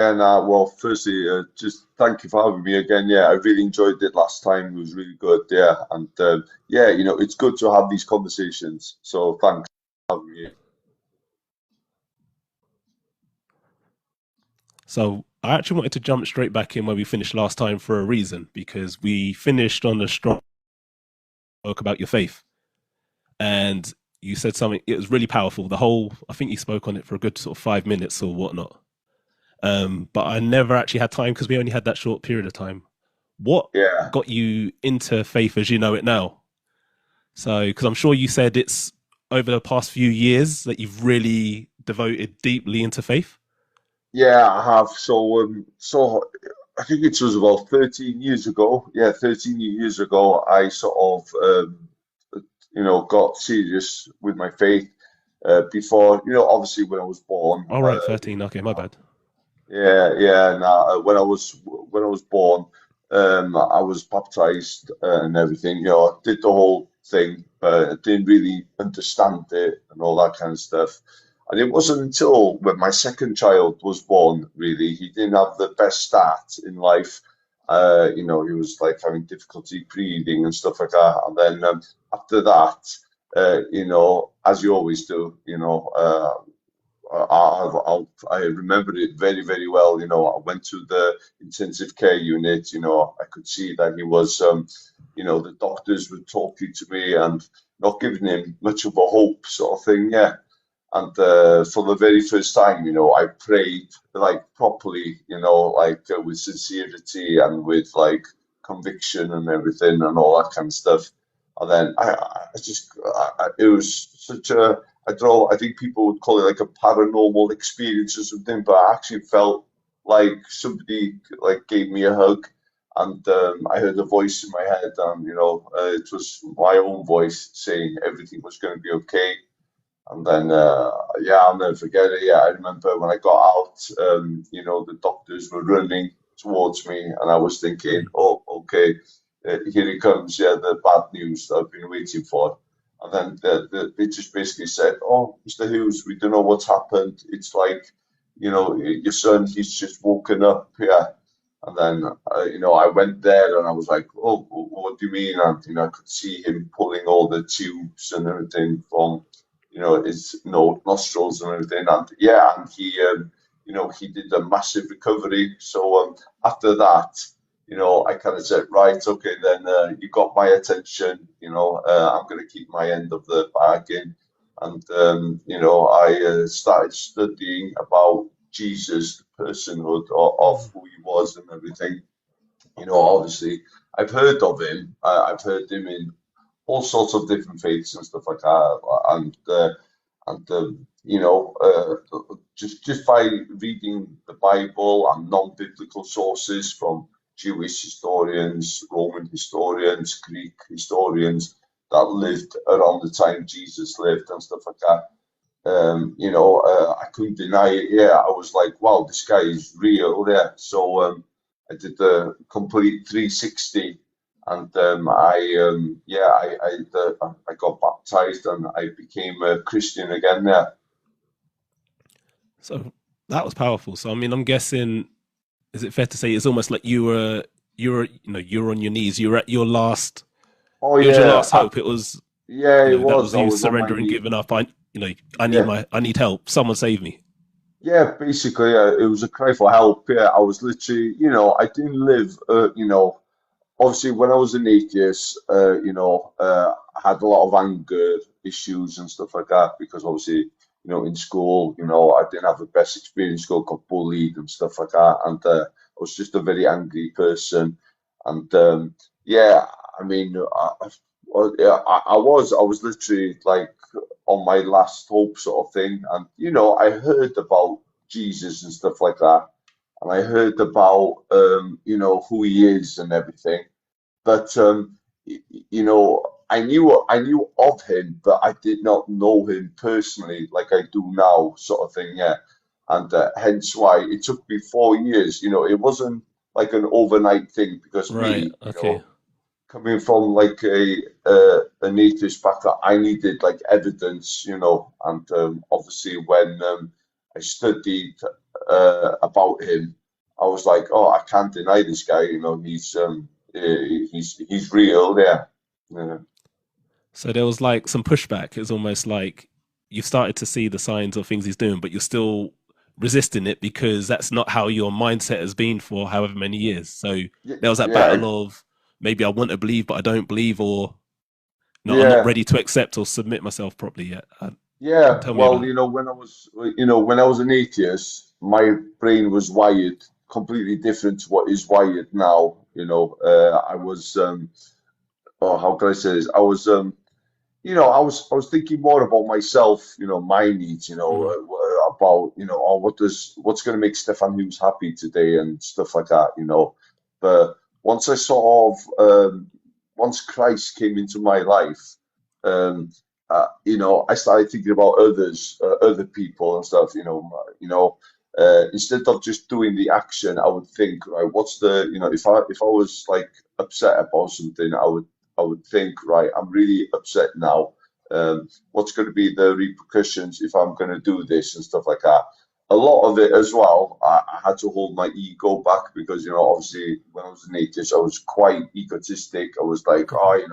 And well, firstly, just thank you for having me again. Yeah, I really enjoyed it last time. It was really good. Yeah, and yeah, it's good to have these conversations. So thanks for having me. So I actually wanted to jump straight back in where we finished last time for a reason, because we finished on a strong talk about your faith. And you said something, it was really powerful. The whole, I think you spoke on it for a good sort of 5 minutes or whatnot. But I never actually had time because we only had that short period of time. What Yeah, got you into faith as you know it now? So, because I'm sure you said it's over the past few years that you've really devoted deeply into faith. yeah, I have. So I think it was about 13 years ago. Yeah, 13 years ago, I sort of got serious with my faith. Before, obviously when I was born. All right, 13. Okay, my bad. Yeah, yeah. Now, when I was born, I was baptized and everything. I did the whole thing, but I didn't really understand it and all that kind of stuff. And it wasn't until when my second child was born, really, he didn't have the best start in life. He was like having difficulty breathing and stuff like that. And then after that, as you always do, I remember it very, very well. I went to the intensive care unit. I could see that he was, the doctors were talking to me and not giving him much of a hope, sort of thing. Yeah. And for the very first time, I prayed like properly, like with sincerity and with like conviction and everything and all that kind of stuff. And then it was such a, I don't know, I think people would call it like a paranormal experience or something, but I actually felt like somebody like gave me a hug, and I heard a voice in my head, and it was my own voice saying everything was going to be okay. And then, yeah, I'll never forget it. Yeah, I remember when I got out, the doctors were running towards me, and I was thinking, oh, okay, here it comes. Yeah, the bad news that I've been waiting for. And then they just basically said, oh, Mr. Hughes, we don't know what's happened. It's like, your son, he's just woken up. Yeah. And then, I went there and I was like, oh, what do you mean? And, I could see him pulling all the tubes and everything from his nostrils and everything. And yeah, and he did a massive recovery. So after that, I kind of said, right, okay, then you got my attention. I'm going to keep my end of the bargain. And I started studying about Jesus, the personhood of who he was and everything. Obviously, I've heard of him. I've heard him in all sorts of different faiths and stuff like that. And just by reading the Bible and non-biblical sources from Jewish historians, Roman historians, Greek historians that lived around the time Jesus lived and stuff like that. I couldn't deny it. Yeah, I was like, wow, this guy is real. Yeah. So I did the complete 360, and I got baptized and I became a Christian again. Yeah. So that was powerful. So I mean, I'm guessing, is it fair to say it's almost like you were on your knees. You were at your last. Oh It was your yeah, last hope. It was, yeah. It that was. was I you was on my surrendering, knee. giving up. Yeah. I need help. Someone save me. Yeah, basically, it was a cry for help. Yeah, I was literally, I didn't live, obviously when I was an atheist, I had a lot of anger issues and stuff like that because obviously, in school, I didn't have the best experience. School, got bullied and stuff like that, and I was just a very angry person. And yeah, I mean, I was literally like on my last hope sort of thing, and I heard about Jesus and stuff like that, and I heard about who he is and everything, but I knew of him, but I did not know him personally like I do now, sort of thing. Yeah, and hence why it took me 4 years. It wasn't like an overnight thing because Right. me, Okay. coming from like an atheist background, I needed like evidence, and obviously when I studied about him, I was like, oh, I can't deny this guy. He's real. Yeah, yeah, So there was like some pushback. It's almost like you started to see the signs of things he's doing, but you're still resisting it because that's not how your mindset has been for however many years. So yeah, there was that yeah, battle of maybe I want to believe, but I don't believe, or no, I'm not yeah. ready to accept or submit myself properly yet. Yeah, Tell me well, about it. when I was an atheist, my brain was wired completely different to what is wired now. I was, oh, how can I say this? I was thinking more about myself, my needs, Hmm. about, oh, what's going to make Steffan Hughes happy today and stuff like that. But once I sort of, once Christ came into my life, um, I started thinking about others, other people and stuff. Instead of just doing the action, I would think, right, if I was like upset about something, I would think, right, I'm really upset now. What's going to be the repercussions if I'm going to do this and stuff like that? A lot of it as well, I had to hold my ego back because, obviously when I was an atheist, I was quite egotistic. I was like, oh, Okay.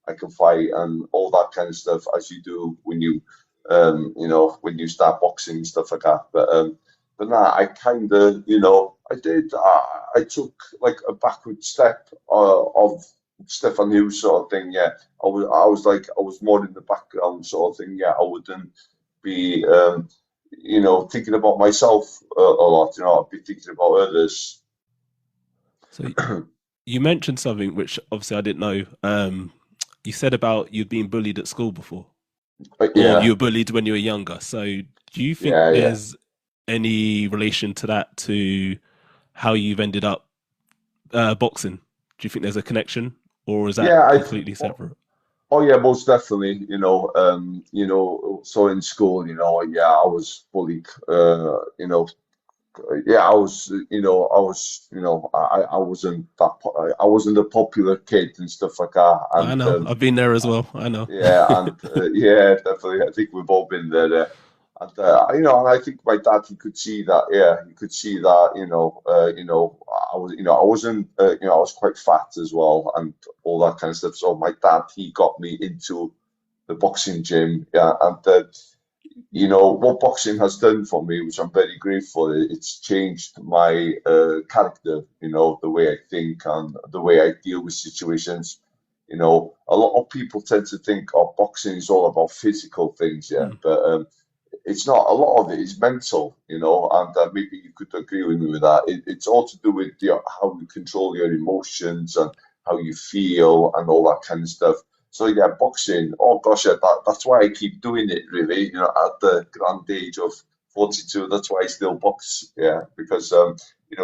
I can fight and all that kind of stuff, as you do when you start boxing and stuff like that. But nah, I kind of, I did. I took like a backward step of Stefan Hughes sort of thing. Yeah, I was more in the background sort of thing. Yeah, I wouldn't be thinking about myself a lot. I'd be thinking about others. So you mentioned something which obviously I didn't know. You said about you'd been bullied at school before, But or you yeah, were bullied when you were younger. So do you think yeah, yeah, there's any relation to that to how you've ended up boxing? Do you think there's a connection, or is that yeah. completely separate? Oh yeah, most definitely. So in school, yeah, I was bullied. Yeah, I wasn't a popular kid and stuff like that. I And know. I've been there as well. I know. yeah, and yeah, definitely. I think we've all been there. And I think my dad, he could see that. Yeah, he could see that. I wasn't. I was quite fat as well, and all that kind of stuff. So my dad, he got me into the boxing gym. Yeah, and what boxing has done for me, which I'm very grateful. It's changed my character. The way I think and the way I deal with situations. A lot of people tend to think, oh, boxing is all about physical things, yeah, Hmm. but it's not. A lot of it is mental, and maybe you could agree with me with that. It's all to do with how you control your emotions and how you feel and all that kind of stuff. So yeah, boxing. Oh gosh, yeah, that's why I keep doing it. Really, at the grand age of 42, that's why I still box. Yeah, because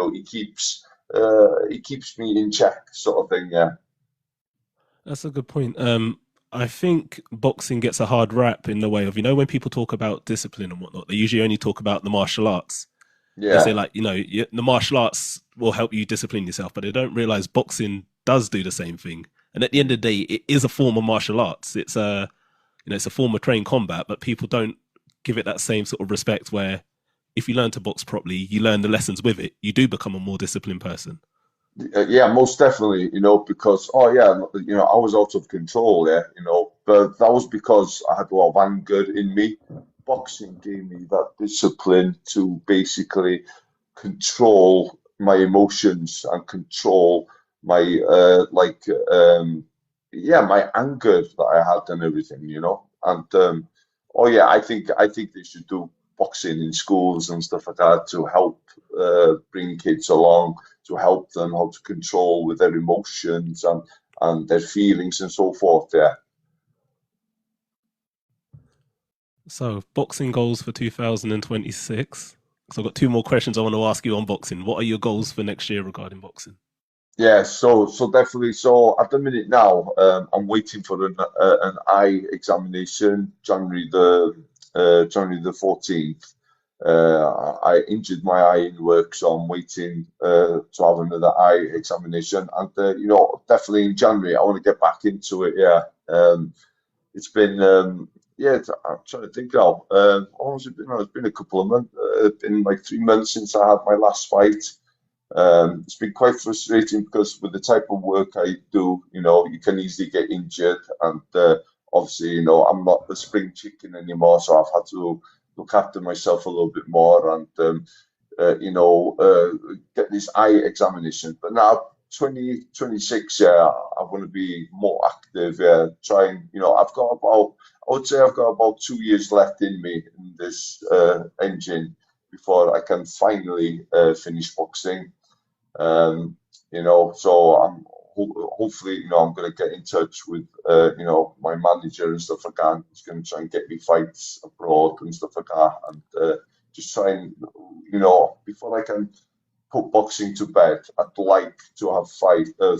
it keeps me in check, sort of thing. Yeah, That's a good point. I think boxing gets a hard rap in the way of when people talk about discipline and whatnot, they usually only talk about the martial arts. They say yeah. like the martial arts will help you discipline yourself, but they don't realize boxing does do the same thing. And at the end of the day, it is a form of martial arts. It's a form of trained combat, but people don't give it that same sort of respect. Where if you learn to box properly, you learn the lessons with it. You do become a more disciplined person. Yeah, most definitely, because oh yeah, I was out of control, yeah, but that was because I had a lot of anger in me. Boxing gave me that discipline to basically control my emotions and control my yeah, my anger that I had and everything, And oh yeah, I think they should do boxing in schools and stuff like that to help bring kids along, to help them how to control with their emotions and their feelings and so forth. Yeah. So boxing goals for 2026. So I've got two more questions I want to ask you on boxing. What are your goals for next year regarding boxing? Yeah, so definitely. So at the minute now, I'm waiting for an eye examination, January the 14th. I injured my eye in work, so I'm waiting to have another eye examination. And definitely in January, I want to get back into it. Yeah, it's been yeah, I'm trying to think now. How long has it been? Oh, it's been a couple of months. Been like 3 months since I had my last fight. It's been quite frustrating because with the type of work I do, you can easily get injured, and obviously, I'm not the spring chicken anymore, so I've had to look after myself a little bit more and get this eye examination. But now, 2026, yeah, I want to be more active. Yeah, trying, I would say I've got about 2 years left in me in this engine before I can finally finish boxing. Um, so hopefully, I'm going to get in touch with, my manager and stuff like that. He's going to try and get me fights abroad and stuff like that, and just try and, before I can put boxing to bed, I'd like to have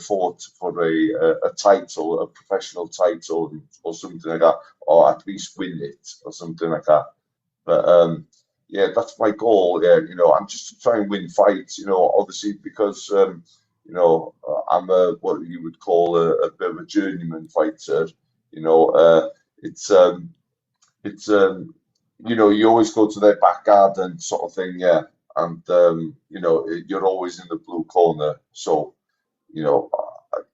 fought for a title, a professional title, or something like that, or at least win it, or something like that. But yeah, that's my goal. Yeah, I'm just to try and win fights. Obviously because I'm what you would call a bit of a journeyman fighter. You know, it's you always go to their back garden sort of thing. Yeah, and you're always in the blue corner. So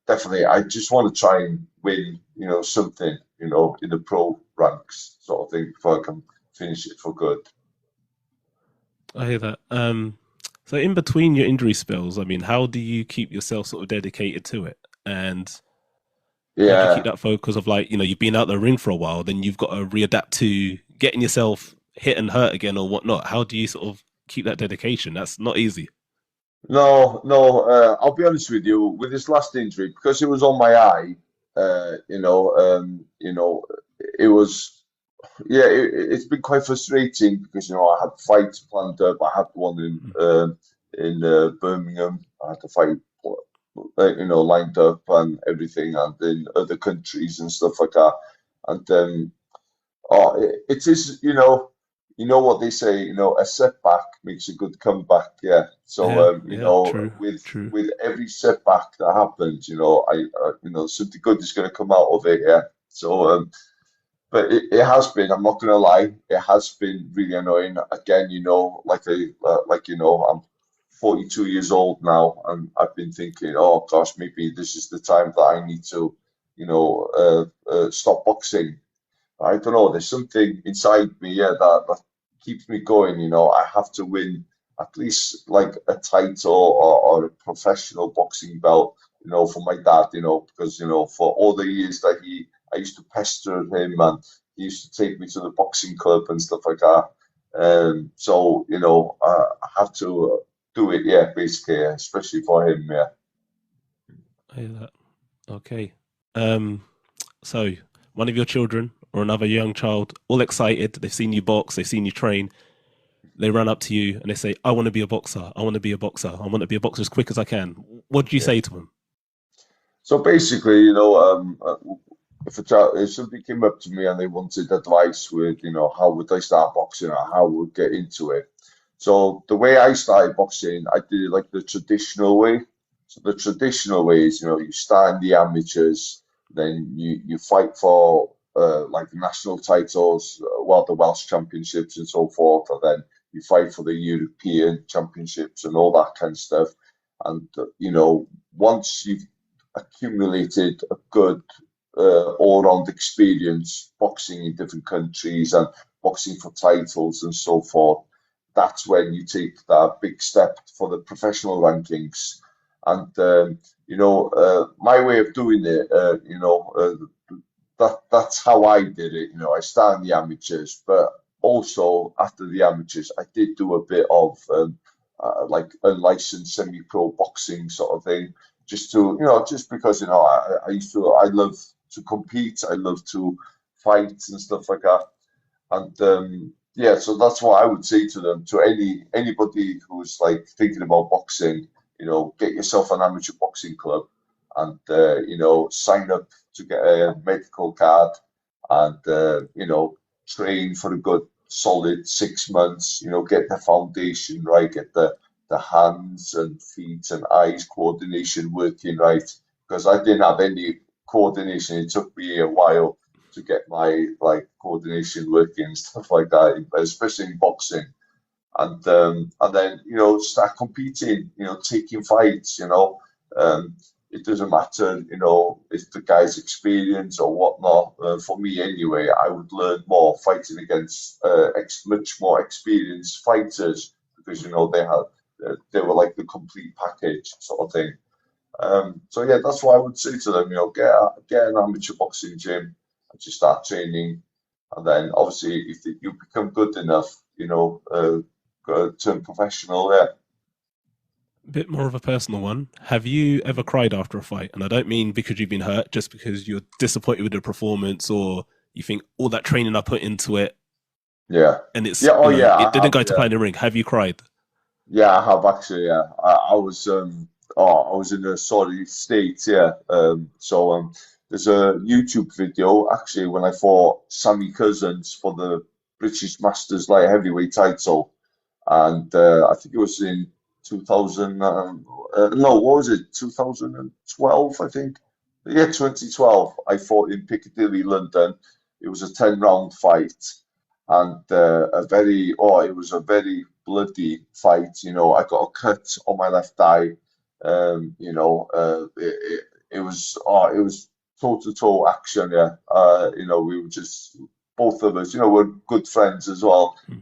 definitely, I just want to try and win. Something. In the pro ranks sort of thing before I can finish it for good. I hear that. So in between your injury spells, I mean, how do you keep yourself sort of dedicated to it? And how do you keep Yeah, that focus of like, you've been out the ring for a while, then you've got to readapt to getting yourself hit and hurt again or whatnot. How do you sort of keep that dedication? That's not easy. no, no. I'll be honest with you. With this last injury, because it was on my eye, it was. Yeah, it's been quite frustrating because I had fights planned up. I had one in Birmingham. I had to fight, lined up and everything, and in other countries and stuff like that. And oh, it is, what they say, a setback makes a good comeback. Yeah. So, Yeah, yeah, true, with true. every setback that happens, something good is going to come out of it. Yeah. So, but it has been. I'm not going to lie. It has been really annoying. Again, I'm 42 years old now, and I've been thinking, oh gosh, maybe this is the time that I need to, stop boxing. I don't know. There's something inside me, yeah, that keeps me going. I have to win at least like a title or a professional boxing belt. For my dad. Because for all the years that I used to pester him, and he used to take me to the boxing club and stuff like that. So I have to do it. Yeah, basically, yeah, especially for him. Yeah. I hear that. Okay. Um, so one of your children or another young child, all excited, they've seen you box, they've seen you train, they run up to you and they say, I want to be a boxer. I want to be a boxer. I want to be a boxer as quick as I can. What do you Yeah. say to them? So basically, if somebody came up to me and they wanted advice with, how would I start boxing or how would get into it. So the way I started boxing, I did it like the traditional way. So the traditional way is, you start in the amateurs, then you fight for like national titles, well, the Welsh championships and so forth, and then you fight for the European championships and all that kind of stuff. And once you've accumulated a good all-round experience boxing in different countries and boxing for titles and so forth, that's when you take that big step for the professional rankings. And my way of doing it, that's how I did it. I started in the amateurs, but also after the amateurs, I did do a bit of like unlicensed semi-pro boxing sort of thing, just to just because I love to compete, I love to fight and stuff like that, and yeah, so that's what I would say to them, to anybody who's like thinking about boxing, get yourself an amateur boxing club and sign up to get a medical card and train for a good solid 6 months, get the foundation right, get the hands and feet and eyes coordination working right. Because I didn't have any coordination. It took me a while to get my like coordination working and stuff like that, especially in boxing. And then start competing, taking fights. It doesn't matter, if the guy's experienced or whatnot. For me, anyway, I would learn more fighting against much more experienced fighters because they were like the complete package sort of thing. So yeah, that's what I would say to them. Get an amateur boxing gym and just start training, and then obviously if you become good enough, turn professional. Yeah, Bit more of a personal one. Have you ever cried after a fight? And I don't mean because you've been hurt, just because you're disappointed with the performance or you think all that training I put into it yeah, and it's, yeah. Oh yeah, it I didn't have. go to Yeah, plan in the ring. Have you cried? yeah, I have actually. Yeah, I was in a sorry state. Yeah. There's a YouTube video actually when I fought Sammy Cousins for the British Masters light heavyweight title. And I think it was in 2000. No, what was it? 2012, I think. Yeah, 2012. I fought in Piccadilly, London. It was a 10-round fight, and it was a very bloody fight. I got a cut on my left eye. It was toe to toe action. Yeah, we were just both of us. We're good friends as well. Hmm.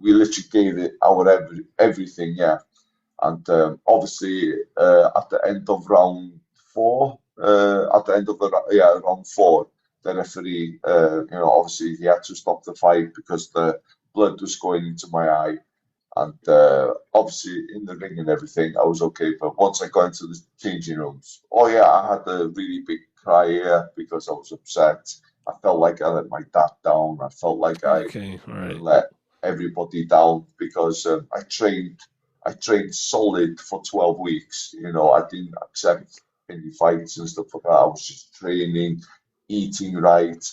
We literally gave it our everything, yeah. And obviously, at the end of round four, at the end of round four, the referee, obviously he had to stop the fight because the blood was going into my eye. And obviously, in the ring and everything, I was okay. But once I got into the changing rooms, oh yeah, I had a really big cry here because I was upset. I felt like I let my dad down. I felt like I Okay, all right. let everybody down because I trained solid for 12 weeks. I didn't accept any fights and stuff like that. I was just training, eating right,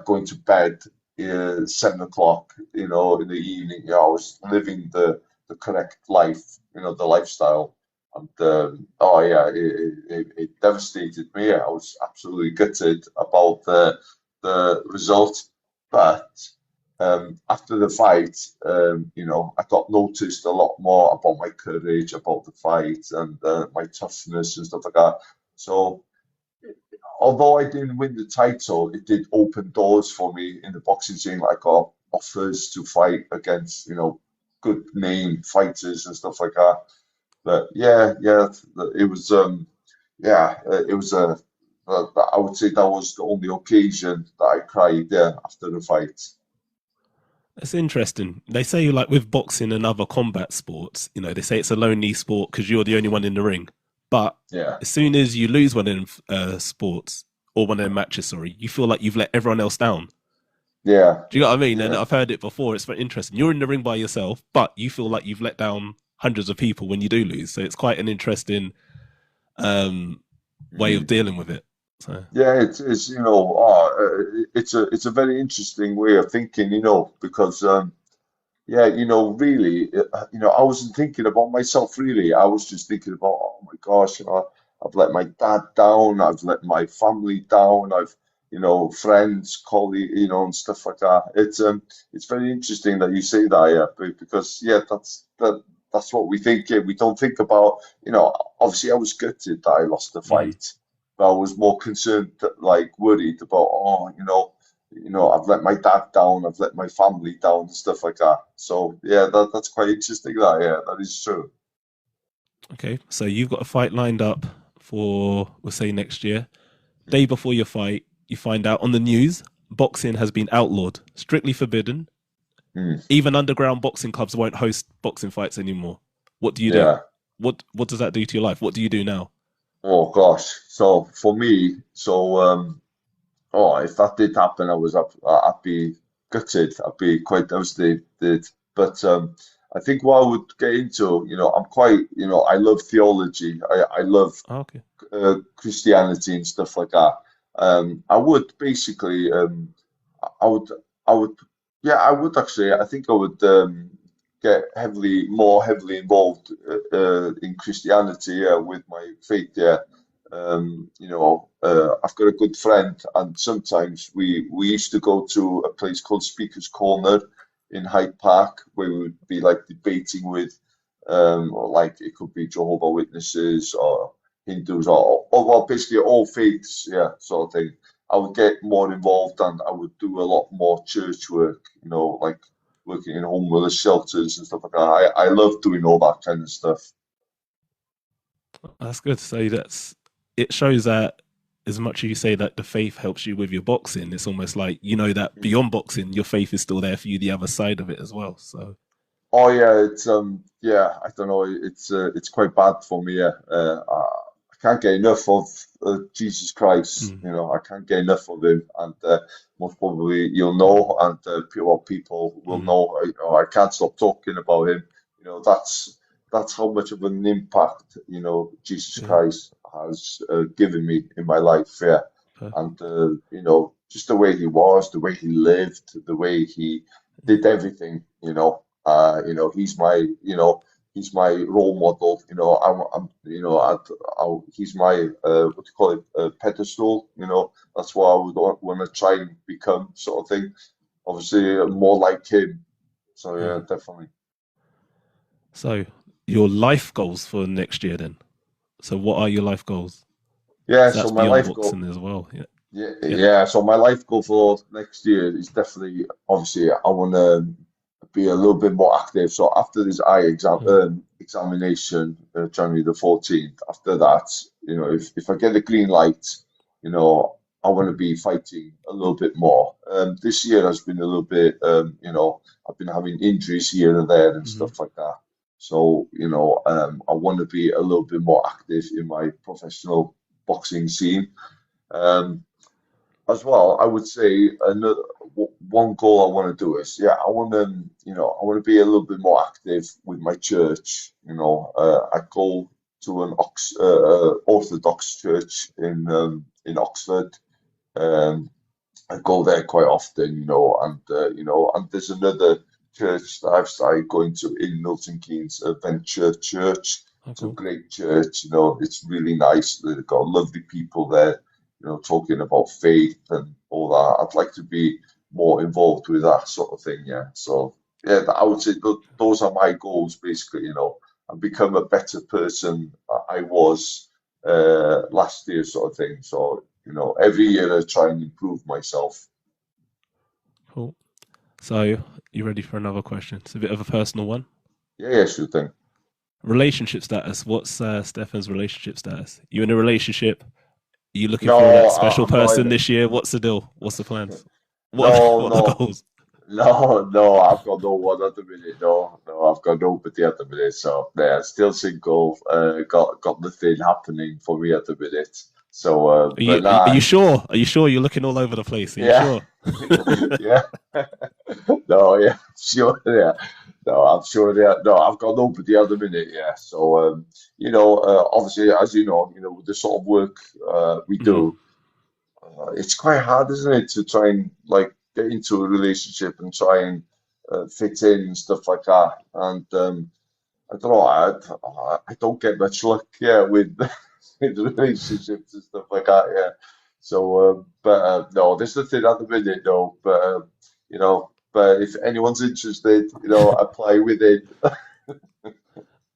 going to bed 7 o'clock, in the evening. I was living the correct life, the lifestyle. And oh yeah, it devastated me. I was absolutely gutted about the result, but after the fight, I got noticed a lot more about my courage, about the fight, and my toughness and stuff like that. So, although I didn't win the title, it did open doors for me in the boxing scene. I got offers to fight against, good name fighters and stuff like that. But yeah, yeah, it was, it was a. I would say that was the only occasion that I cried there after the fight. It's interesting. They say like with boxing and other combat sports, they say it's a lonely sport because you're the only one in the ring. But Yeah, as soon as you lose one of them sports or one of them matches, sorry, you feel like you've let everyone else down. yeah, Do you know what I mean? And yeah. I've heard it before. It's very interesting. You're in the ring by yourself, but you feel like you've let down hundreds of people when you do lose. So it's quite an interesting um, way of Mm. dealing with it. So Yeah, it's it's a very interesting way of thinking, because yeah, really, I wasn't thinking about myself really. I was just thinking about, oh my gosh, I've let my dad down, I've let my family down, I've, friends, colleagues, and stuff like that. It's very interesting that you say that, yeah, because yeah, that's what we think. Yeah, we don't think about, obviously I was gutted that I lost the mm. fight, but I was more concerned, like worried about, I've let my dad down, I've let my family down, and stuff like that. So yeah, that's quite interesting. That is true. Okay, so you've got a fight lined up for, we'll say, next year. Day Mm, before your fight, you find out on the news boxing has been outlawed, strictly forbidden. mm, Even underground boxing clubs won't host boxing fights anymore. What do you do? yeah. What does that do to your life? What do you do now? Oh gosh. So for me, if that did happen, I'd be gutted. I'd be quite devastated. But I think what I would get into, I'm quite, I love theology. I love Oh, okay. Christianity and stuff like that. I would basically, I would, I would, yeah, I would actually. I think I would get more heavily involved in Christianity, yeah, with my faith, yeah. I've got a good friend, and sometimes we used to go to a place called Speaker's Corner in Hyde Park, where we would be like debating with, or like it could be Jehovah Witnesses or Hindus or well, basically all faiths, yeah, sort of thing. I would get more involved and I would do a lot more church work, like working in homeless shelters and stuff like that. I love doing all that kind of stuff. That's good. So it shows that as much as you say that the faith helps you with your boxing, it's almost like you know that beyond boxing, your faith is still there for you, the other side of it as well. So Oh yeah, it's yeah, I don't know, it's quite bad for me. Yeah, I can't get enough of Jesus Christ. mm, I can't get enough of him, and most probably you'll know, and people will mm, know. I can't stop talking about him. That's how much of an impact Jesus yeah, Christ has given me in my life. Yeah, per- and just the way he was, the way he lived, the way he yeah, did everything. He's my role model. He's my what do you call it, pedestal. That's what I would want to try and become, sort of thing. Obviously, more like him. So yeah. yeah, definitely. So your life goals for next year then. So what are your life goals? Yeah. So So that's my beyond life goal. boxing as well. Yeah, Yeah, yeah. yeah. So my life goal for next year is definitely, obviously, I want to be a little bit more active. So after this eye Mm, examination, January the 14th, after that, if I get the green light, I want to be fighting a little bit more. This year has been a little bit, I've been having injuries here and there and mm, stuff like that. So, I want to be a little bit more active in my professional boxing scene. Um, as well, I would say one goal I want to do is, yeah, I want to be a little bit more active with my church. I go to an Orthodox church in Oxford. Um, I go there quite often, and there's another church that I've started going to in Milton Keynes, Venture Church. oh, It's a cool. great church, it's really nice. They've got lovely people there, talking about faith and all that. I'd like to be more involved with that sort of thing, yeah. So, yeah, I would say those are my goals, basically, and become a better person I was last year, sort of thing. So, every year I try and improve myself. Cool. So you ready for another question? It's a bit of a personal one. Yeah, yeah, sure thing. Relationship status. What's Stefan's relationship status? You in a relationship? Are you looking for that No, special I'm not person in. this year? What's the deal? What's the plans? What are No, what are the no, goals? no. I've got no one at the minute. No, no, I've got nobody at the minute. So yeah, still single. Got nothing happening for me at the minute. So, but Are nah, you sure? Are you sure you're looking all over the place? Are you yeah, sure? yeah. No, yeah, sure, yeah. No, I'm sure, yeah. No, I've got nobody at the minute, yeah. So, obviously, as with the sort of work we Mm, do, it's quite hard, isn't it, to try and like get into a relationship and try and fit in and stuff like that. And I don't know, I don't get much luck, yeah, with with relationships and stuff like that, yeah. So, no, there's nothing at the minute, no. But if anyone's interested, apply with it.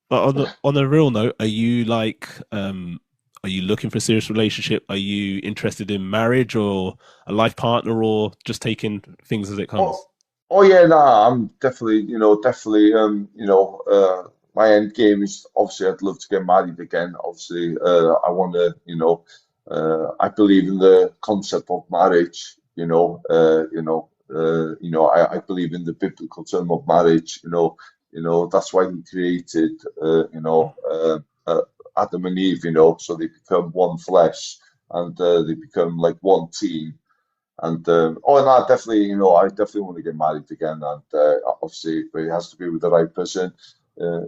but on a real note, are you looking for a serious relationship? Are you interested in marriage or a life partner or just taking things as it comes? Oh, oh yeah, nah, I'm definitely, definitely, my end game is obviously I'd love to get married again. Obviously, I want to, I believe in the concept of marriage. I believe in the biblical term of marriage. That's why he created, Adam and Eve. So they become one flesh and they become like one team. And no, definitely, I definitely want to get married again, and obviously, but it has to be with the right person.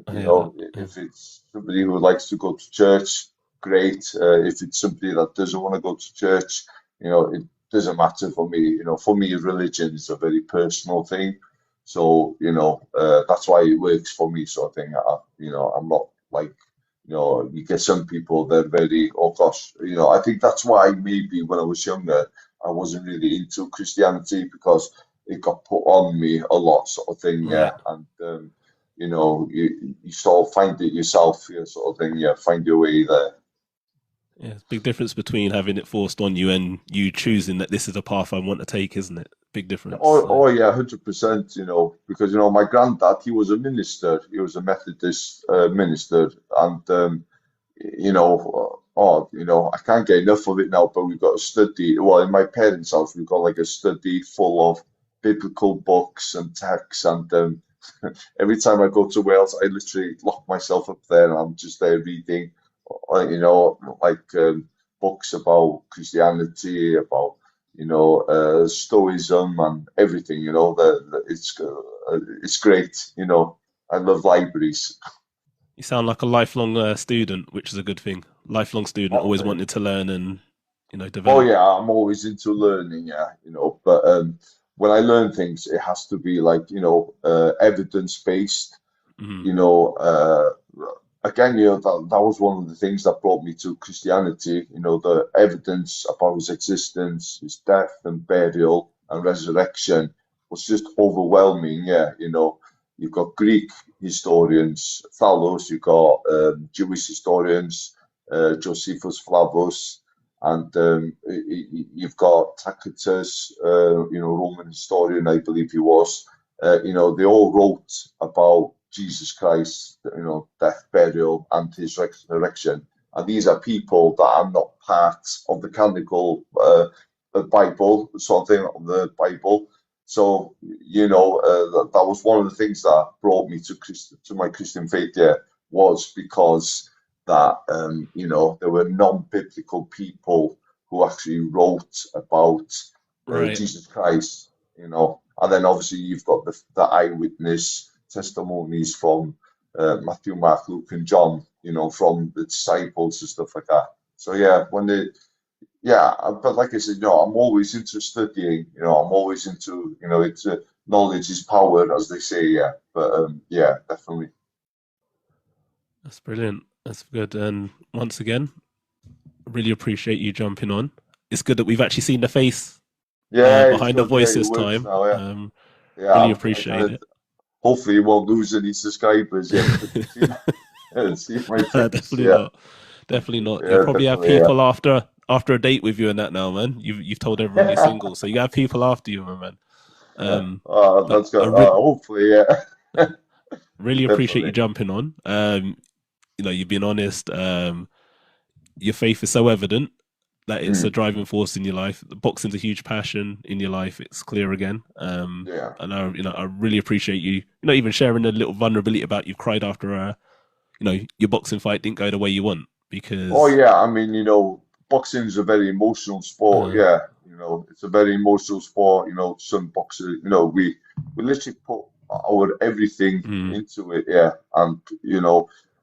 I hear that. Yeah. If it's somebody who likes to go to church, great. If it's somebody that doesn't want to go to church, it doesn't matter for me. For me, religion is a very personal thing, so that's why it works for me, sort of thing. I'm not like You get some people, they're very, oh gosh, I think that's why maybe when I was younger, I wasn't really into Christianity because it got put on me a lot, sort of thing, yeah. Right. And, you sort of find it yourself, yeah, sort of thing, yeah, find your way there. Yeah, it's a big difference between having it forced on you and you choosing that this is a path I want to take, isn't it? Big difference. So, Oh yeah, 100%, because my granddad, he was a minister, he was a Methodist minister, and I can't get enough of it now, but we've got a study. Well, in my parents' house, we've got like a study full of biblical books and texts. And every time I go to Wales, I literally lock myself up there and I'm just there reading, like books about Christianity, about, Stoicism and everything. It's great. I love libraries. you sound like a lifelong student, which is a good thing. Lifelong student, always Oh, wanted to learn and Oh develop. yeah, I'm always into learning, yeah, but when I learn things, it has to be like, evidence based, Mm, you know, uh, again, that was one of the things that brought me to Christianity, the evidence about his existence, his death and burial and resurrection was just overwhelming, yeah, you've got Greek historians, Thalos, you've got Jewish historians, Josephus Flavius, and you've got Tacitus, Roman historian, I believe he was. They all wrote about Jesus Christ, death, burial, and his resurrection. And these are people that are not part of the canonical Bible, sort of thing of the Bible. So, that was one of the things that brought me to my Christian faith, yeah, was because that there were non-biblical people who actually wrote about right. Jesus Christ, and then obviously you've got the eyewitness testimonies from Matthew, Mark, Luke, and John, from the disciples and stuff like that. So yeah, but like I said, I'm always into studying, I'm always into, knowledge is power, as they say, yeah. But yeah, definitely. That's brilliant. That's good. And once again, really appreciate you jumping on. It's good that we've actually seen the face Yeah, it's behind the good. voice Yeah, it this works time. now. Yeah, yeah. Really I kind appreciate of it. hopefully you won't lose any subscribers. Yeah, because you see, see my face. Definitely Yeah, not. Definitely not. You'll yeah, probably have definitely. Yeah, people after a date with you and that now, man. You've told everyone you're single, so you have people after you, my man. yeah. Um, but That's good. Hopefully, yeah, really appreciate you definitely. jumping on. You've been honest. Your faith is so evident that it's a Mm, driving force in your life. Boxing's a huge passion in your life. It's clear again. yeah. And I really appreciate you. Even sharing a little vulnerability about you've cried after your boxing fight didn't go the way you want Oh because yeah, I mean, boxing is a very emotional sport. uh, Yeah, it's a very emotional sport. Some boxers, we literally put our everything mm, into it. Yeah, and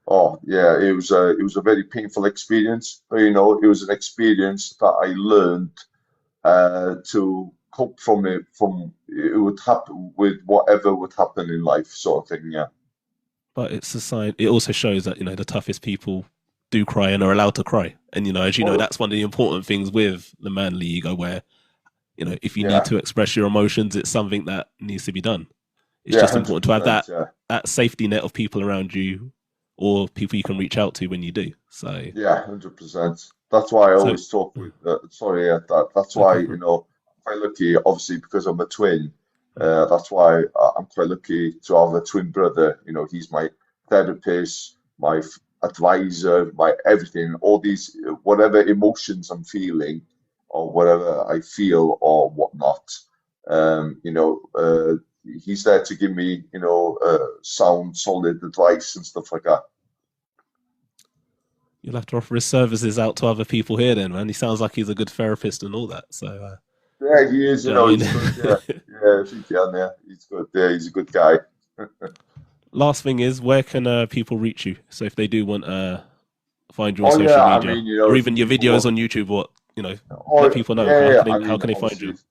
oh yeah, it was a very painful experience. But it was an experience that I learned to cope from it. From it would happen with whatever would happen in life, sort of thing. Yeah, but it's a sign. It also shows that the toughest people do cry and are allowed to cry. And as you know, oh that's one of the important things with the manly ego, where if you need yeah, to express your emotions, it's something that needs to be done. It's yeah, just hundred important to have percent. that Yeah. that safety net of people around you or people you can reach out to when you do. So, Yeah, 100%. That's why I so always talk with, sorry, that's no, why, go for it. I'm quite lucky, obviously, because I'm a twin. That's why I'm quite lucky to have a twin brother. He's my therapist, my advisor, my everything, all these, whatever emotions I'm feeling or whatever I feel or whatnot. He's there to give me, sound, solid advice and stuff like that. You'll have to offer his services out to other people here, then, man. He sounds like he's a good therapist and all that. So, Yeah, he is, do you know what he's good. Yeah, I mean? yeah, if he can, yeah, he's good. Yeah, he's a good guy. Last thing is, where can people reach you? So, if they do want find you on Oh social yeah, I media mean, or if even your people videos want, on YouTube, what let oh people know yeah, yeah, I how mean, can they find you? obviously,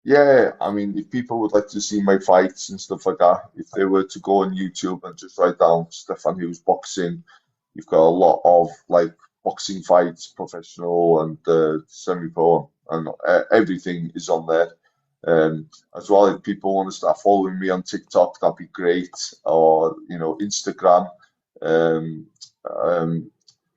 yeah, I mean, if people would like to see my fights and stuff like that, if they were to go on YouTube and just write down Steffan Hughes boxing, you've got a lot of like boxing fights, professional and semi-pro, and everything is on there. As well, if people want to start following me on TikTok, that'd be great, or Instagram. Um, um,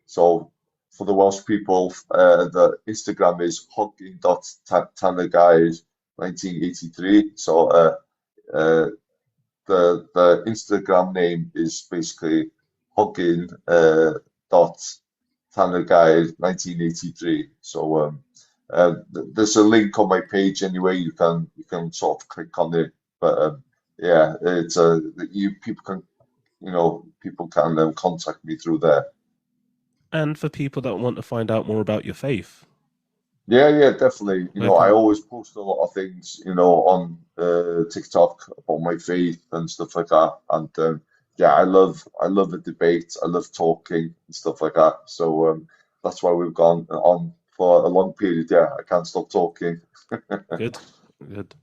so for the Welsh people, the Instagram is hugging.tanagai 1983. So uh, the Instagram name is basically hugging dot Tanagai 1983. So there's a link on my page anyway. You can sort of click on it. But yeah, it's you people can contact me through there. And for people that want to find out more about your faith, Yeah, yeah, definitely. where I can always post a lot of things, on TikTok about my faith and stuff like that. And yeah, I love the debate. I love talking and stuff like that. So that's why we've gone on for a long period. Yeah, I can't stop talking. good, good.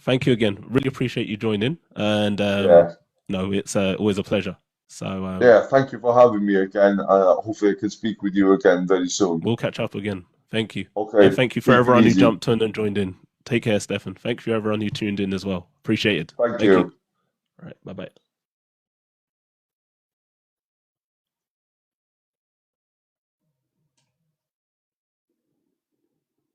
Thank you again. Really appreciate you joining. And Yeah, no, it's always a pleasure. So yeah. Thank you for having me again. Hopefully, I can speak with you again very soon. we'll catch up again. Thank you. And Okay, thank you for take it everyone who easy. jumped in and joined in. Take care, Stefan. Thank you for everyone who tuned in as well. Appreciate it. Thank Thank you. you. All right. Bye bye.